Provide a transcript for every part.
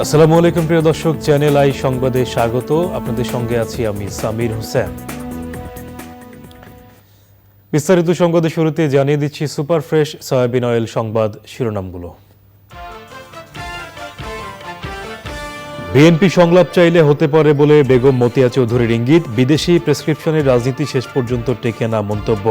আসসালামু আলাইকুম প্রিয় দর্শক, চ্যানেল আই সংবাদে স্বাগত। আপনাদের সঙ্গে আছি আমি সামির হোসেন। বিস্তারিত সংবাদের শুরুতে জানিয়ে দিচ্ছি সুপার ফ্রেশ সয়াবিন অয়েল সংবাদ শিরোনামগুলো। বিএনপি সংলাপ চাইলে হতে পারে বলে বেগম মতিয়া চৌধুরীর ইঙ্গিত। বিদেশি প্রেসক্রিপশনের রাজনীতি শেষ পর্যন্ত টেকে না মন্তব্য।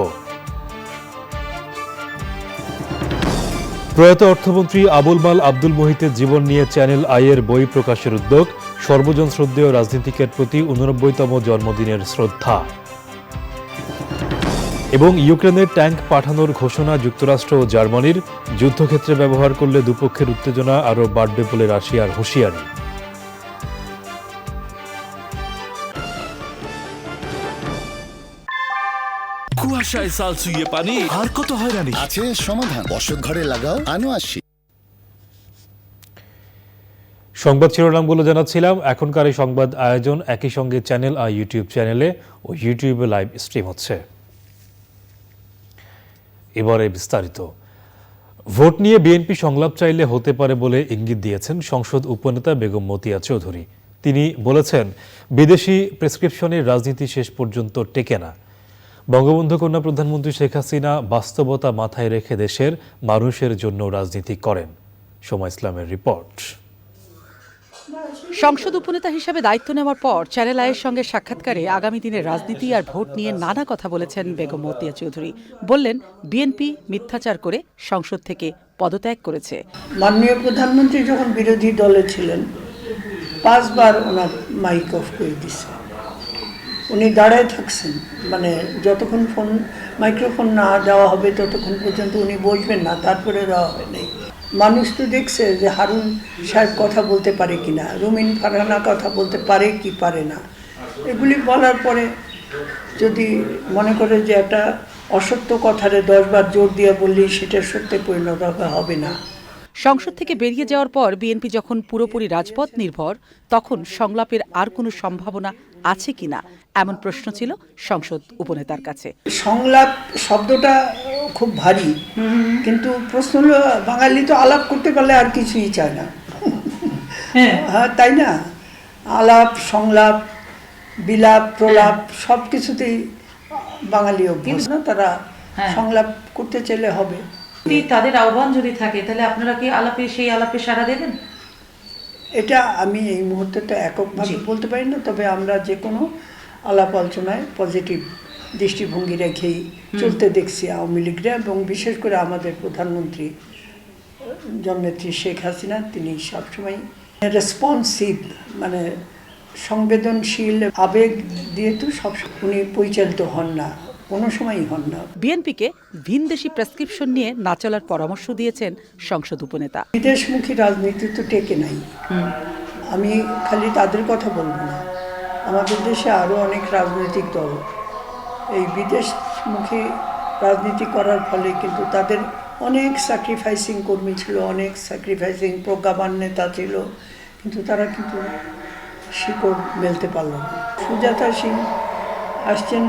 প্রয়াত অর্থমন্ত্রী আবুল মাল আব্দুল মুহিতের জীবন নিয়ে চ্যানেল আইয়ের বই প্রকাশের উদ্যোগ। সর্বজন শ্রদ্ধেয় রাজনীতিকের প্রতি 89তম জন্মদিনের শ্রদ্ধা। এবং ইউক্রেনের ট্যাঙ্ক পাঠানোর ঘোষণা যুক্তরাষ্ট্র ও জার্মানির। যুদ্ধক্ষেত্রে ব্যবহার করলে দুপক্ষের উত্তেজনা আরও বাড়বে বলে রাশিয়ার হুঁশিয়ারি। কুয়াশায় সাল ছুঁয়ে পানি আর কত হয়রানি আছে সমাধান। বসত ঘরে লাগাও আনো আসি। সংবাদ শিরোনামগুলো জানাচ্ছিলাম। এখনকার এই সংবাদ আয়োজন একই সঙ্গে চ্যানেল আই ইউটিউব চ্যানেলে ও ইউটিউবে লাইভ স্ট্রিম হচ্ছে। এবারে বিস্তারিত। ভোট নিয়ে বিএনপি সংলাপ চাইলে হতে পারে বলে ইঙ্গিত দিয়েছেন সংসদ উপনেতা বেগম মতিয়া চৌধুরী। তিনি বলেছেন, বিদেশি প্রেসক্রিপশনের রাজনীতি শেষ পর্যন্ত টেকে না। বঙ্গবন্ধু কন্যা প্রধানমন্ত্রী শেখ হাসিনা বাস্তবতা মাথায় রেখে দেশের মানুষের জন্য রাজনীতি করেন। সময় ইসলামের রিপোর্ট। সংসদ উপনেতা হিসেবে দায়িত্ব নেওয়ার পর চ্যানেল আইয়ের সঙ্গে সাক্ষাৎকারে আগামী দিনের রাজনীতি আর ভোট নিয়ে নানা কথা বলেছেন বেগম মতিয়া চৌধুরী। বললেন, বিএনপি মিথ্যাচার করে সংসদ থেকে পদত্যাগ করেছে। মাননীয় প্রধানমন্ত্রী যখন বিরোধী দলে ছিলেন 5 বার ওনার মাইক অফ করে দিছে। উনি দাঁড়ায় থাকছেন, মানে যতক্ষণ মাইক্রোফোন না দেওয়া হবে ততক্ষণ পর্যন্ত উনি বসবেন না, তারপরে দেওয়া হয় নাই। মানুষ তো দেখছে যে হারুন সাহেব কথা বলতে পারে কিনা, রুমিন ফারহানা কথা বলতে পারে কি পারে না। এগুলি বলার পরে যদি মনে করে যে একটা অসত্য কথারে 10 বার জোর দিয়ে বললেই সেটা সত্যে পরিণত হবে না। সংসদ থেকে বেরিয়ে যাওয়ার পর বিএনপি যখন পুরোপুরি রাজপথ নির্ভর, তখন সংলাপের আর কোনো সম্ভাবনা আছে কিনা এমন প্রশ্ন ছিল সংসদ উপনেতার কাছে। সংলাপ শব্দটা খুব ভারী, কিন্তু প্রশ্ন হলো বাঙালি তো আলাপ করতে পারলে আর কিছুই চায় না। হ্যাঁ, তাই না? আলাপ, সংলাপ, বিলাপ, প্রলাপ সব কিছুতেই বাঙালি অভ্যস্ত। তারা সংলাপ করতে চাইলে হবে। তাদের আহ্বান যদি থাকে তাহলে আপনারা কি সেই আলাপে সাড়া দেবেন? এটা আমি এই মুহূর্তে তো এককভাবে বলতে পারি না, তবে আমরা যে কোনো আলাপ আলোচনায় পজিটিভ দৃষ্টিভঙ্গি রেখেই চলতে দেখছি আওয়ামী লীগরা, এবং বিশেষ করে আমাদের প্রধানমন্ত্রী জননেত্রী শেখ হাসিনা। তিনি সবসময় রেসপন্সিভ, মানে সংবেদনশীল, আবেগ দিয়ে তো সব উনি পরিচালিত হন না, কোনো সময়ই হন না। বিএনপিকে ভিনদেশি প্রেসক্রিপশন নিয়ে না চলার পরামর্শ দিয়েছেন সংসদ উপনেতা। বিদেশমুখী রাজনীতি তো টেকে নাই। আমি খালি তাদের কথা বলবো না, আমাদের দেশে আরও অনেক রাজনৈতিক দল এই বিদেশমুখী রাজনীতি করার ফলে কিন্তু তাদের অনেক স্যাক্রিফাইসিং কর্মী ছিল, অনেক স্যাক্রিফাইসিং প্রজ্ঞাবান নেতা ছিল, কিন্তু তারা কিন্তু শিকড় মেলতে পারল না। সুজাতা সিং আসছেন,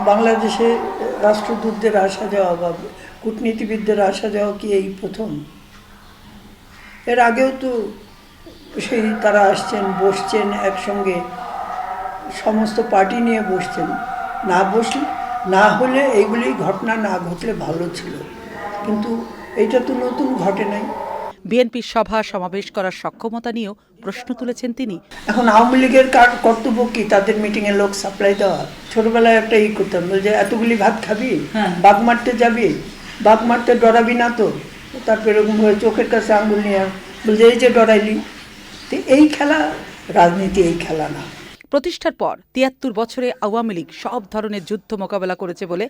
বাংলাদেশে রাষ্ট্রদূতদের আসা যাওয়া বা কূটনীতিবিদদের আসা যাওয়া কি এই প্রথম? এর আগেও তো সেই তারা আসছেন, বসছেন একসঙ্গে, সমস্ত পার্টি নিয়ে বসছেন। না হলে এইগুলি ঘটনা না ঘটলে ভালো ছিল, কিন্তু এইটা তো নতুন ঘটে নাই। বিএনপির সভা সমাবেশ করার সক্ষমতা নিয়েও প্রশ্ন তুলেছেন তিনি। এখন আওয়ামী লীগের কর্তব্য কি? তাদের মিটিংয়ে লোক সাপ্লাই দেওয়া? ছোটবেলায় একটা করতাম, যে এতগুলি ভাত খাবি, বাঘ মারতে যাবি, বাঘ মারতে ডরাবি না তো? তারপর এরকম হয়ে চোখের কাছে আঙুল নিয়ে বলছে এই যে ডরাইলি। তো এই খেলা রাজনীতি, এই খেলা না। প্রতিষ্ঠার পর ৭৩ বছরে আওয়ামী লীগ সব ধরনের যুদ্ধ মোকাবেলা করেছে বলে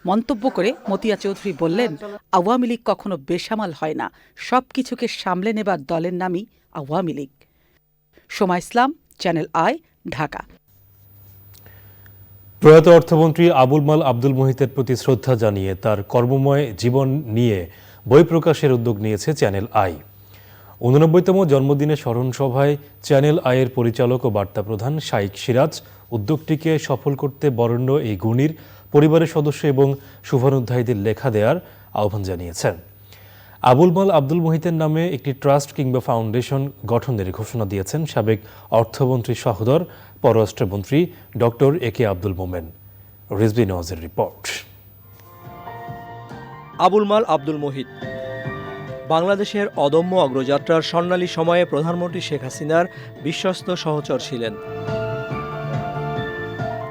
মন্তব্য করে মতিয়া চৌধুরী বললেন, আওয়ামী লীগ কখনো বেসামাল হয় না, সবকিছুকে সামলে নেবার দলের নামই আওয়ামী লীগ। সময় ইসলাম, চ্যানেল আই, ঢাকা। প্রয়াত অর্থমন্ত্রী আবুল মাল আব্দুল মুহিতের প্রতি শ্রদ্ধা জানিয়ে তার কর্মময় জীবন নিয়ে বই প্রকাশের উদ্যোগ নিয়েছে চ্যানেল আই। 89তম জন্মদিনের স্মরণ সভায় চ্যানেল আইয়ের পরিচালক ও বার্তা প্রধান শাইখ সিরাজ উদ্যোগটিকে সফল করতে বরেণ্য এই গুণীর পরিবারের সদস্য এবং শুভানুধ্যায়ীদের লেখা দেওয়ার আহ্বান জানিয়েছেন। আবুল মাল আব্দুল মুহিতের নামে একটি ট্রাস্ট কিংবা ফাউন্ডেশন গঠনের ঘোষণা দিয়েছেন সাবেক অর্থমন্ত্রী সহোদর পররাষ্ট্রমন্ত্রী ডক্টর একে আব্দুল মোমেন। রিজভী নওয়াজের রিপোর্ট। আবুল মাল আব্দুল মুহিত বাংলাদেশের অদম্য অগ্রযাত্রার স্বর্ণালী সময়ে প্রধানমন্ত্রী শেখ হাসিনার বিশ্বস্ত সহচর ছিলেন।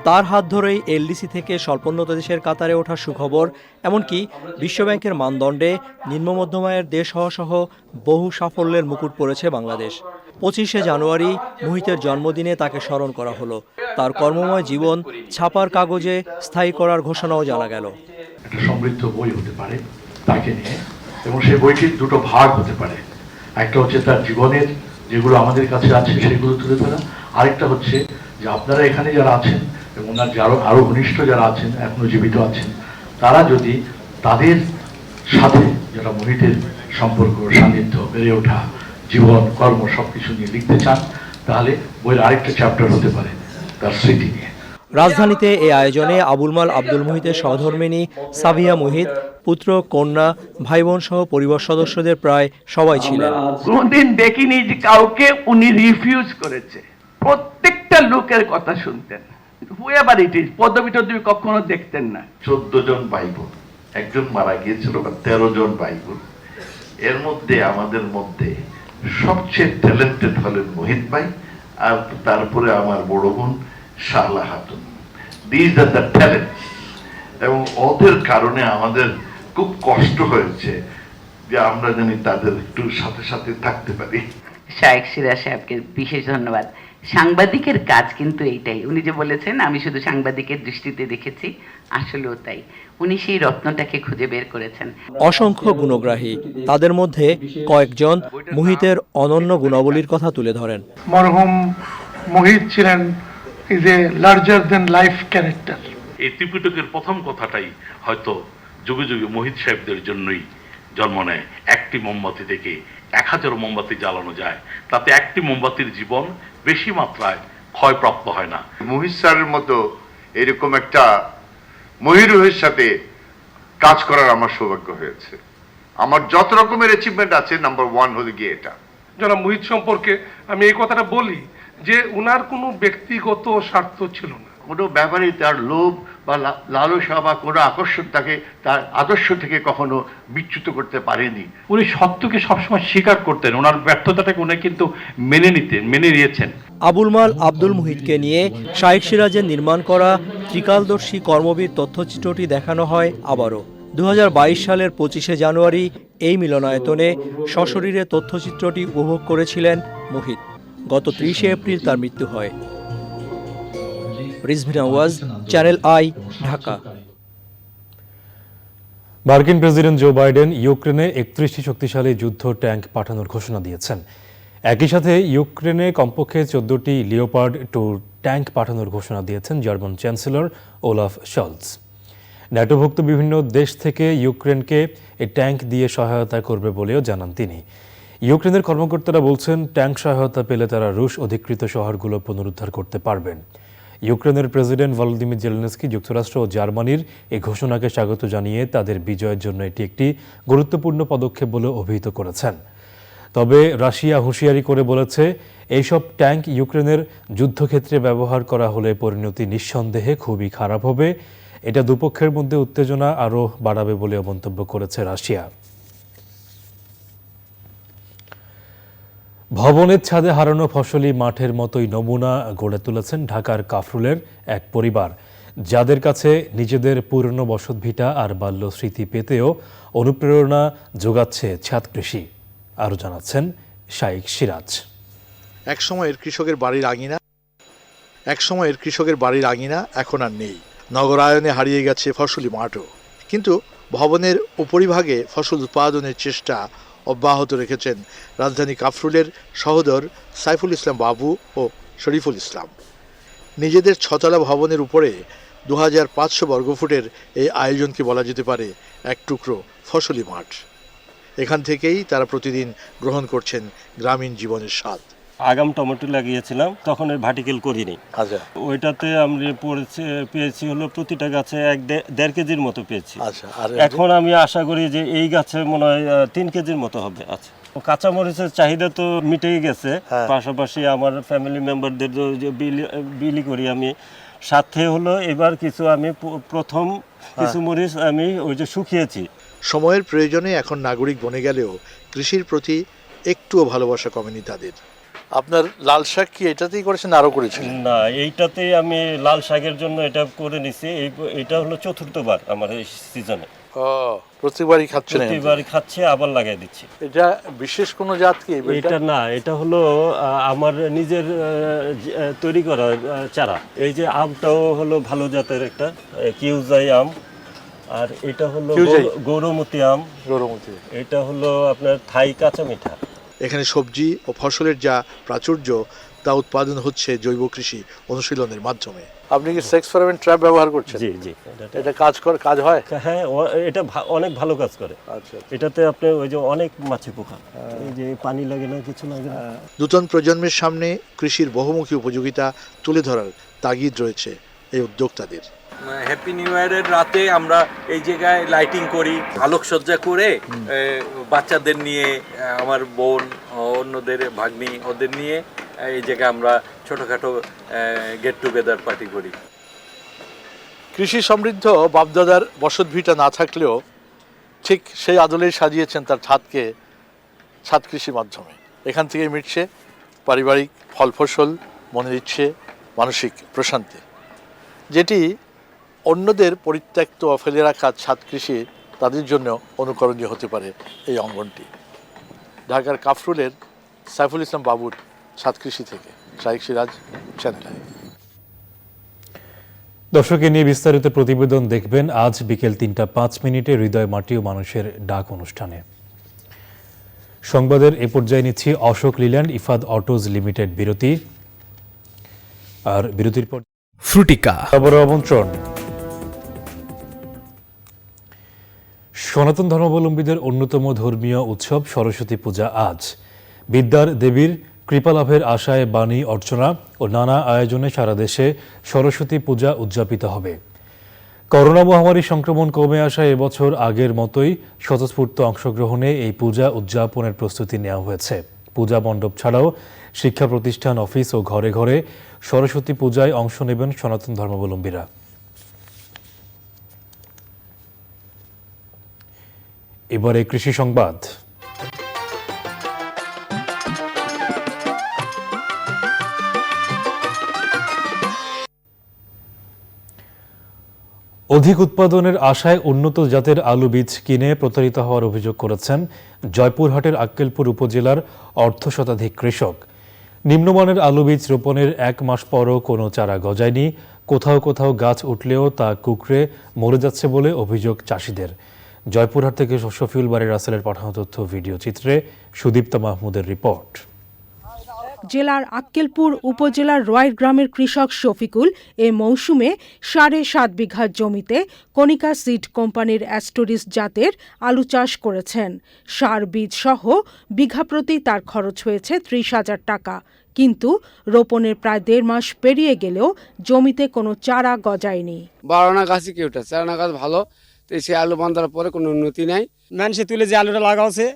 তার হাত ধরেই এলডিসি থেকে স্বল্পোন্নত দেশের কাতারে ওঠার সুখবর, এমনকি বিশ্বব্যাংকের মানদণ্ডে নিম্ন মধ্যমায়ের দেশ হওয়া সহ বহু সাফল্যের মুকুট পড়েছে বাংলাদেশ। 25শে জানুয়ারি মুহিতের জন্মদিনে তাকে স্মরণ করা হলো। তার কর্মময় জীবন ছাপার কাগজে স্থায়ী করার ঘোষণাও জানা গেল। একটা সমৃদ্ধ বই হতে পারে তাকে নিয়ে, এবং সেই বইটির দুটো ভাগ হতে পারে। একটা হচ্ছে তার জীবনের যেগুলো আমাদের কাছে আছে সেগুলো তুলে ধরা, আরেকটা হচ্ছে যে আপনারা এখানে যারা আছেন এবং ওনার আরো ঘনিষ্ঠ যারা আছেন এখনো জীবিত আছেন, তারা যদি তাদের সাথে যারা মুহিতের সম্পর্ক, সান্নিধ্য, বেড়ে ওঠা, জীবন, কর্ম সবকিছু নিয়ে লিখতে চান, তাহলে বইয়ের আরেকটা চ্যাপ্টার হতে পারে তার স্মৃতি নিয়ে। রাজধানীতে এই আয়োজনে আবুল মাল আব্দুল মুহিতের সহধর্মিণী সাবিয়া মুহিত, পুত্র, কন্যা, ভাই বোন সহ পরিবার সদস্যদের প্রায় সবাই ছিলেন। কোনদিন দেখিনি যে কাউকে উনি রিফিউজ করেছে। প্রত্যেকটা লোকের কথা শুনতেন, হুয়েভার ইট ইজ, পদবি টদবি কখনো দেখতেন না। 14 জন ভাই বোন, একজন মারা গিয়েছিল, 13 জন ভাই বোন। এর মধ্যে আমাদের মধ্যে সবচেয়ে ট্যালেন্টেড হলেন মুহিত ভাই, আর তারপরে আমার বড় বোন Shahla Khatun. This are the talent. এবং ওদের কারণে আমাদের খুব কষ্ট হয়েছে যে আমরা জানি তাদের একটু সাথে সাথে থাকতে পারি। শায়েখ সিরাজ সাহেবকে বিশেষ ধন্যবাদ। সাংবাদিকের কাজ কিন্তু এইটাই। উনি যে বলেছেন আমি শুধু সাংবাদিকের দৃষ্টিতে দেখেছি, আসলেও তাই। উনি সেই রত্নটাকে খুঁজে বের করেছেন। অসংখ্য গুণগ্রাহী, তাদের মধ্যে কয়েকজন মুহিতের অনন্য গুণাবলীর কথা তুলে ধরেন। মরহুম মুহিত ছিলেন is a larger then life character. এই ত্রিপিটকের প্রথম কথাটাই হয়তো যুগে যুগে মুহিত সাহেবদের জন্যই জন্ম নেয়। একটি মোমবাতি থেকে 1000 মোমবাতি জ্বালানো যায়, তাতে একটি মোমবাতির জীবন বেশি মাত্রায় ক্ষয়প্রাপ্ত হয় না। মুহিত স্যারের মতো এরকম একটা মহিরুহের সাথে কাজ করার আমার সৌভাগ্য হয়েছে। আমার যত রকমের অ্যাচিভমেন্ট আছে, নাম্বার 1 হলো গিয়ে এটা। জনাব মুহিত সম্পর্কে আমি এই কথাটা বলি যে উনার কোনো ব্যক্তিগত স্বার্থ ছিল না। কোনো ব্যাপারে তার লোভ বা লালসা বা কোনো আকর্ষণ তাকে তার আদর্শ থেকে কখনো বিচ্যুত করতে পারেনি। উনি সত্যকে সবসময় স্বীকার করতেন, ওনার ব্যর্থতাটাকে উনি কিন্তু মেনে নিয়েছেন। আবুল মাল আব্দুল মুহিতকে নিয়ে শায়েখ সিরাজের নির্মাণ করা ত্রিকালদর্শী কর্মবীর তথ্যচিত্রটি দেখানো হয় আবারও। 2022 সালের 25শে জানুয়ারি এই মিলনায়তনে সশরীরে তথ্যচিত্রটি উপভোগ করেছিলেন মুহিত। গত 30শে এপ্রিল তার মৃত্যু হয়। Rizvi Nawaz, channel I, Dhaka. মার্কিন প্রেসিডেন্ট জো বাইডেন ইউক্রেনে 31টি শক্তিশালী যুদ্ধ ট্যাঙ্ক পাঠানোর ঘোষণা দিয়েছেন। একই সাথে ইউক্রেনে কমপক্ষে 14টি লিওপার্ড 2 ট্যাঙ্ক পাঠানোর ঘোষণা দিয়েছেন জার্মান চ্যান্সেলর ওলাফ শলজ। ন্যাটোভুক্ত বিভিন্ন দেশ থেকে ইউক্রেনকে এই ট্যাঙ্ক দিয়ে সহায়তা করবে বলেও জানান তিনি। ইউক্রেনের কর্মকর্তারা বলছেন, ট্যাঙ্ক সহায়তা পেলে তারা রুশ অধিকৃত শহরগুলো পুনরুদ্ধার করতে পারবেন। ইউক্রেনের প্রেসিডেন্ট ভলোদিমির জেলেনস্কি যুক্তরাষ্ট্র ও জার্মানির এই ঘোষণাকে স্বাগত জানিয়ে তাদের বিজয়ের জন্য এটি একটি গুরুত্বপূর্ণ পদক্ষেপ বলে অভিহিত করেছেন। তবে রাশিয়া হুঁশিয়ারি করে বলেছে, এইসব ট্যাঙ্ক ইউক্রেনের যুদ্ধক্ষেত্রে ব্যবহার করা হলে পরিণতি নিঃসন্দেহে খুবই খারাপ হবে। এটা দুপক্ষের মধ্যে উত্তেজনা আরও বাড়াবে বলেও মন্তব্য করেছে রাশিয়া। ভবনের ছাদে হারানো ফসলি মাঠের মতোই নমুনা গড়ে তুলেছেন ঢাকার কাফরুলের এক পরিবার, যাদের কাছে নিজেদের পুরনো বসতভিটা আর বাল্য স্মৃতি পেতেও অনুপ্রেরণা যোগাচ্ছে ছাদ কৃষি। আরও জানাচ্ছেন শায়েখ সিরাজ। একসময়ের কৃষকের বাড়ির আঙিনা এখন আর নেই। নগরায়নে হারিয়ে গেছে ফসলি মাঠও। কিন্তু ভবনের উপরিভাগে ফসল উৎপাদনের চেষ্টা অব্যাহত রেখেছেন রাজধানী কাফরুলের সহোদর সাইফুল ইসলাম বাবু ও শরীফুল ইসলাম। নিজেদের 6তলা ভবনের উপরে 2500 বর্গফুটের এই আয়োজনকে বলা যেতে পারে এক টুকরো ফসলি মাঠ। এখান থেকেই তারা প্রতিদিন গ্রহণ করছেন গ্রামীণ জীবনের স্বাদ। আগাম টমেটো লাগিয়েছিলাম, তখন এর ভার্টিক্যাল করিনি। আচ্ছা ওইটাতে আমি পেয়েছি হলো প্রতিটা গাছে 1.5 কেজির মতো পেয়েছি। আচ্ছা, আর এখন আমি আশা করি যে এই গাছে মনে হয় 3 কেজির মতো হবে। আচ্ছা, কাঁচামরিচের চাহিদা তো মিটেই গেছে, পাশাপাশি আমার ফ্যামিলি মেম্বারদের বিলি করি আমি। সাথে হলো এবার কিছু আমি প্রথম কিছু মরিচ আমি ওই যে শুকিয়েছি। সময়ের প্রয়োজনে এখন নাগরিক বনে গেলেও কৃষির প্রতি একটুও ভালোবাসা কমেনি তাদের। আপনার লাল শাক কি এটাতেই করেছেন আরো করেছেন? না, এইটাতেই আমি লাল শাকের জন্য এটা করে নিছি। এটা হলো চতুর্থবার আমার এই সিজনে। প্রতিবারই খাচ্ছেন? প্রতিবারই খাচ্ছি, আবার লাগাই দিচ্ছি। এটা বিশেষ কোনো জাত কি? এটা না, এটা হলো আমার নিজের তৈরি করা চারা। এই যে আমটাও হলো ভালো জাতের একটা কিউজাই আম, আর এটা হলো গৌরমতি আম। গৌরমতি, এটা হলো আপনার থাই কাঁচা মিঠা। এখানে সবজি ও ফসলের যা প্রাচুর্য তা উৎপাদন হচ্ছে জৈব কৃষি অনুশীলনের মাধ্যমে। আপনি কি সেক্স ফেরোমন ট্র্যাপ ব্যবহার করছেন? জি জি। এটা কাজ হয়? হ্যাঁ, এটা অনেক ভালো কাজ করে। আচ্ছা, এটাতে আপনি ওই যে অনেক মাছি পোকা, এই যে পানি লাগে না, কিছু লাগে না। নূতন প্রজন্মের সামনে কৃষির বহুমুখী উপযোগিতা তুলে ধরার তাগিদ রয়েছে এই উদ্যোক্তাদের। হ্যাপি নিউ ইয়ারের রাতে আমরা এই জায়গায় লাইটিং করি, আলোকসজ্জা করে বাচ্চাদের নিয়ে, আমার বোন, অন্যদের ভাগ্নি, ওদের নিয়ে এই জায়গায় আমরা ছোটোখাটো গেট টুগেদার পার্টি করি। কৃষি সমৃদ্ধ বাপদাদার বসতভিটা না থাকলেও ঠিক সেই আদলেই সাজিয়েছেন তার ছাদকে ছাদ কৃষির মাধ্যমে। এখান থেকে মিটছে পারিবারিক ফল ফসল, মনের ইচ্ছে, মানসিক প্রশান্তি, যেটি অন্যদের পরিত্যক্ত ফেলে রাখা ছাদ কৃষি তাদের জন্য অনুকরণীয় হতে পারে এই অঙ্গনটি। ঢাকার কাফরুলের সাইফুল ইসলাম বাবুর ছাদ কৃষি থেকে শাইখ সিরাজ, চ্যানেল আই। দর্শক, নিয়ে বিস্তারিত প্রতিবেদন দেখবেন আজ বিকেল 3:05 হৃদয় মাটি ও মানুষের ডাক অনুষ্ঠানে। সংবাদের এ পর্যায়ে নিচ্ছি Ashok Leyland Ifad autos limited বিরতি, আর বিরতির পর ফ্রুটিকা খবর আমন্ত্রণ। সনাতন ধর্মাবলম্বীদের অন্যতম ধর্মীয় উৎসব সরস্বতী পূজা আজ। বিদ্যার দেবীর কৃপালাভের আশায় বাণী অর্চনা ও নানা আয়োজনে সারা দেশে সরস্বতী পূজা উদযাপিত হবে। করোনা মহামারী সংক্রমণ কমে আসায় এবছর আগের মতোই স্বতঃস্ফূর্ত অংশগ্রহণে এই পূজা উদযাপনের প্রস্তুতি নেওয়া হয়েছে। পূজা মণ্ডপ ছাড়াও শিক্ষা প্রতিষ্ঠান, অফিস ও ঘরে ঘরে সরস্বতী পূজায় অংশ নেবেন সনাতন ধর্মাবলম্বীরা। এবারে কৃষি সংবাদ। অধিক উৎপাদনের আশায় উন্নত জাতের আলু বীজ কিনে প্রতারিত হওয়ার অভিযোগ করেছেন জয়পুরহাটের আক্কেলপুর উপজেলার অর্ধশতাধিক কৃষক। নিম্নমানের আলু বীজ রোপণের 1 মাস পরও কোনো চারা গজায়নি, কোথাও কোথাও গাছ উঠলেও তা কুঁকড়ে মরে যাচ্ছে বলে অভিযোগ চাষিদের। জয়পুরহাট থেকে শফিউল বারী রাসেলের পাঠানো তথ্য ভিডিও চিত্রে সুদীপ্তা মাহমুদের রিপোর্ট। জেলার আক্কেলপুর উপজেলার রয় গ্রামের কৃষক শফিকুল এ মৌসুমে 7.5 বিঘা জমিতে কণিকা সিড কোম্পানির অ্যাস্টোরিস জাতের আলু চাষ করেছেন। সার বীজ সহ বিঘা প্রতি তার খরচ হয়েছে 30,000 টাকা। কিন্তু রোপণের প্রায় 1.5 মাস পেরিয়ে গেলেও জমিতে কোনো চারা গজায়নি। 12 গাছই কি ওঠে, 4 গাছ ভালো, তো সে আলু বান্ধার পরে কোনো উন্নতি নাই। মানুষে তুলে যে আলুটা লাগাচ্ছে,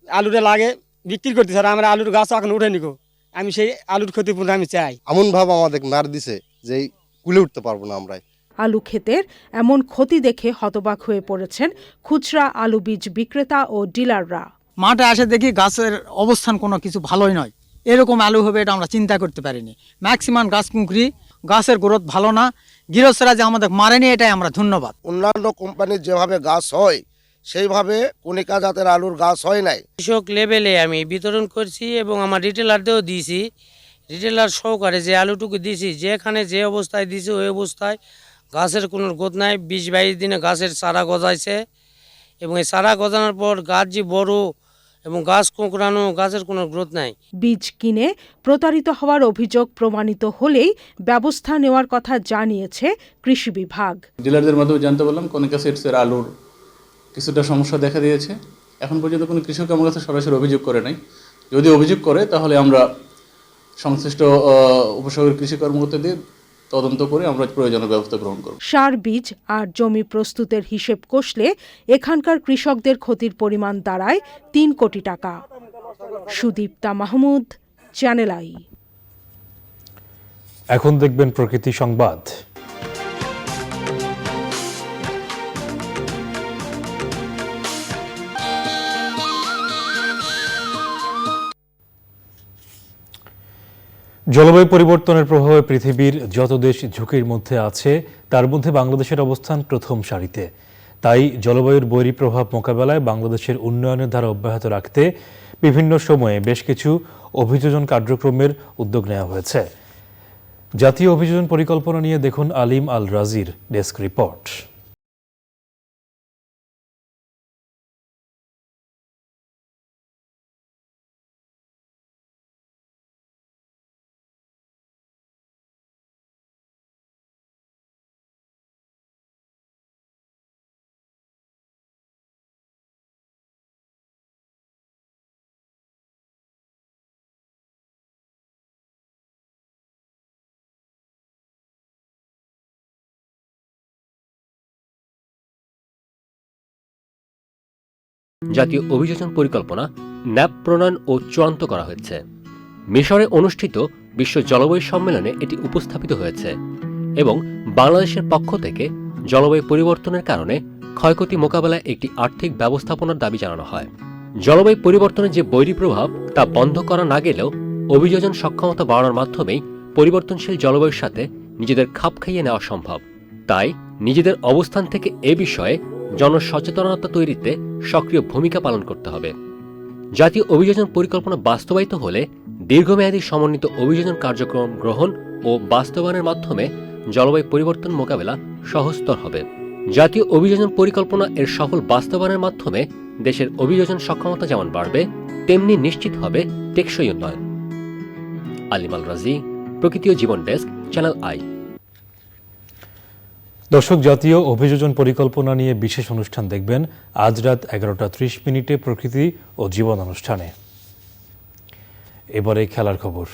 আলুটা লাগে বিক্রি করতে, স্যার আমরা আলুর গাছ এখন উঠে নিকো, আমি সেই আলুর ক্ষতিপূরণ আমি চাই। এমন ভাব আমাদের মার দিছে যে কুলে উঠতে পারবো না আমরা। আলু ক্ষেতের এমন ক্ষতি দেখে হতবাক হয়ে পড়েছেন খুচরা আলু বীজ বিক্রেতা ও ডিলাররা। মাঠে আসে দেখি গাছের অবস্থান কোনো কিছু ভালোই নয়, এরকম আলু হবে এটা আমরা চিন্তা করতে পারিনি। ম্যাক্সিমাম গাছ কুঁকড়ি, গাছের গ্রোথ ভালো না, গৃহস্থরা যে আমাদের মারেনি এটাই আমরা ধন্যবাদ। অন্যান্য কোম্পানির যেভাবে গাছ হয় সেইভাবে কণিকা জাতের আলুর গাছ হয় নাই। কৃষক লেভেলে আমি বিতরণ করছি এবং আমার রিটেলারদেরও দিয়েছি। রিটেলার সহকারে যে আলুটুকু দিয়েছি, যেখানে যে অবস্থায় দিয়েছি ওই অবস্থায় গাছের কোনো গ্রোথ নাই। 20-22 দিনে গাছের চারা গজাইছে এবং এই চারা গজানোর পর গাছ যে বড় এবং গাছ কোঁকড়ানো, গাছের কোনো গ্রোথ নাই। বীজ কিনে প্রতারিত হওয়ার অভিযোগ প্রমাণিত হলেই ব্যবস্থা নেওয়ার কথা জানিয়েছে কৃষি বিভাগ। ডিলারদের মাধ্যমে জানতে পারলাম কণিকা সিডসের আলুর কিছুটা সমস্যা দেখা দিয়েছে। এখন পর্যন্ত কোনো কৃষক আমার কাছে সরাসরি অভিযোগ করে নাই। যদি অভিযোগ করে তাহলে আমরা সংশ্লিষ্ট উপসাগরীয় কৃষি কর্মকর্তাদের তদন্ত করে আমরা প্রয়োজনীয় ব্যবস্থা গ্রহণ করব। সার, বীজ আর জমি প্রস্তুতের হিসেব কষলে এখানকার কৃষকদের ক্ষতির পরিমাণ দাঁড়ায় ৩ কোটি টাকা। Sudipta Mahmud, channel I. এখন দেখবেন প্রকৃতি সংবাদ। জলবায়ু পরিবর্তনের প্রভাবে পৃথিবীর যত দেশ ঝুঁকির মধ্যে আছে তার মধ্যে বাংলাদেশের অবস্থান প্রথম সারিতে। তাই জলবায়ুর বৈরী প্রভাব মোকাবেলায় বাংলাদেশের উন্নয়নের ধারা অব্যাহত রাখতে বিভিন্ন সময়ে বেশ কিছু অভিযোজন কার্যক্রমের উদ্যোগ নেওয়া হয়েছে। জাতীয় অভিযোজন পরিকল্পনা নিয়ে দেখুন আলিম আল রাজির ডেস্ক রিপোর্ট। জাতীয় অভিযোজন পরিকল্পনা ন্যাপ প্রণয়ন ও চূড়ান্ত করা হয়েছে। মিশরে অনুষ্ঠিত বিশ্ব জলবায়ু সম্মেলনে এটি উপস্থাপিত হয়েছে এবং বাংলাদেশের পক্ষ থেকে জলবায়ু পরিবর্তনের কারণে ক্ষয়ক্ষতি মোকাবেলায় একটি আর্থিক ব্যবস্থাপনার দাবি জানানো হয়। জলবায়ু পরিবর্তনের যে বৈরী প্রভাব তা বন্ধ করা না গেলেও অভিযোজন সক্ষমতা বাড়ানোর মাধ্যমেই পরিবর্তনশীল জলবায়ুর সাথে নিজেদের খাপ খাইয়ে নেওয়া সম্ভব। তাই নিজেদের অবস্থান থেকে এ বিষয়ে জনসচেতনতা তৈরিতে সক্রিয় ভূমিকা পালন করতে হবে। জাতীয় অভিযোজন পরিকল্পনা বাস্তবায়িত হলে দীর্ঘমেয়াদী সমন্বিত অভিযোজন কার্যক্রম গ্রহণ ও বাস্তবায়নের মাধ্যমে জলবায়ু পরিবর্তন মোকাবেলা সহজতর হবে। জাতীয় অভিযোজন পরিকল্পনা এর সফল বাস্তবায়নের মাধ্যমে দেশের অভিযোজন সক্ষমতা যেমন বাড়বে তেমনি নিশ্চিত হবে টেকসই উন্নয়ন। আলিম আল রাজি, প্রকৃতি ও জীবন ডেস্ক, চ্যানেল আই। দর্শক, জাতীয় অভিযোজন পরিকল্পনা নিয়ে বিশেষ অনুষ্ঠান দেখবেন আজ রাত 11:30 প্রকৃতি ও জীবন অনুষ্ঠানে। এবারে খেলার খবর।